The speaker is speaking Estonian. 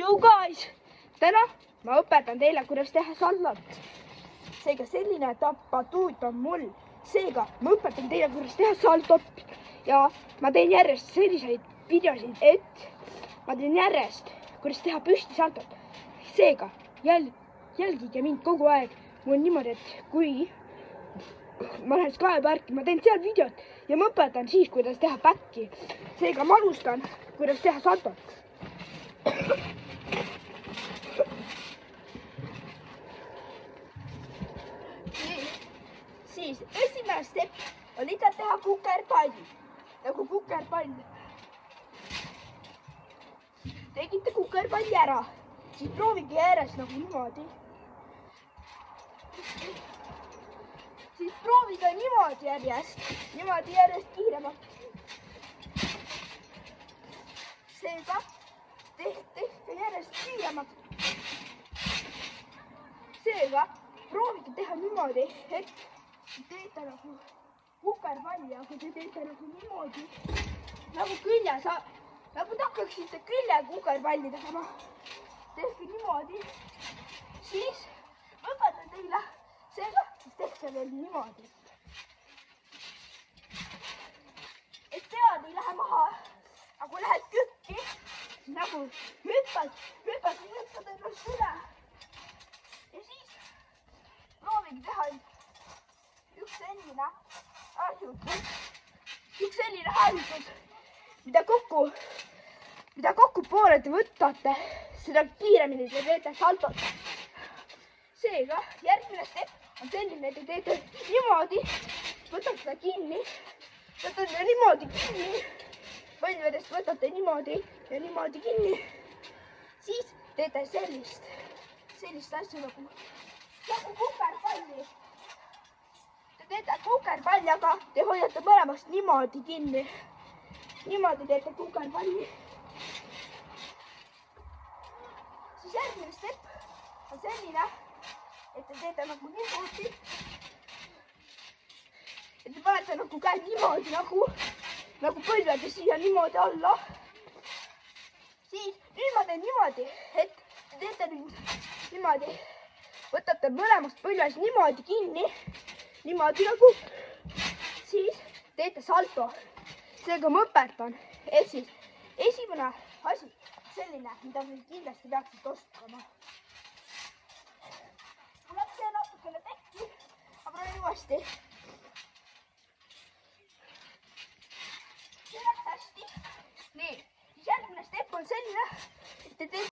You guys, täna ma õpetan teile, kuidas teha saldot. Seega selline tapatuut on mul. Seega ma õpetan teile, kuidas teha saldot. Ja ma teen järjest selliseid videosid, et ma teen järjest, kuidas teha püsti saldot. Seega jälgige mind kogu aeg. Mul on niimoodi, et kui ma lähen Skype'i, ma teen seal videot ja ma õpetan siis, kuidas teha back'i. Seega ma alustan, kuidas teha saldot. Siis esimene step on lihtsalt teha kukerpalli. Nagu kukerpall. Tegite kukerpalli ära. Siis proovige järjest nagu niimoodi. Siis proovige niimoodi järjest kiiremalt. Seega tehke järjest kiiremalt. Seega proovige teha niimoodi, et teete nagu kukerpalli, aga te teete nagu niimoodi, nagu küljes, nagu te hakkaksite külje kukerpalli tegema. Tehke niimoodi, siis õpetan teile, seega siis tehke veel niimoodi. Et pead ei lähe maha, aga kui lähed kükki, nagu hüppad ennast üle. Ja siis proovige teha üks selline harjutus, mida kokku poole te võtate, seda kiiremini te teete saldot. Seega järgmine step on selline, et te teete niimoodi, võtate kinni, põlvedest võtate niimoodi ja niimoodi kinni. Siis teete sellist asja nagu kukerpalli. Te teete kukerpalli, aga te hoiate mõlemast niimoodi kinni. Niimoodi teete kukerpalli. Siis järgmine step on selline, et te teete nagu niimoodi. Et te panete nagu käed niimoodi, nagu põlvede siia niimoodi alla. Siis nüüd ma teen niimoodi, et te teete nüüd niimoodi. Võtate mõlemast põlvest niimoodi kinni. Niimoodi nagu. Siis teete salto. Seega ma õpetan. Ehk siis esimene asi selline, mida te kindlasti peaksite oskama. Mul läks see natukene tekki, aga proovin uuesti. See läks hästi. Nii, siis järgmine step on selline, et te teete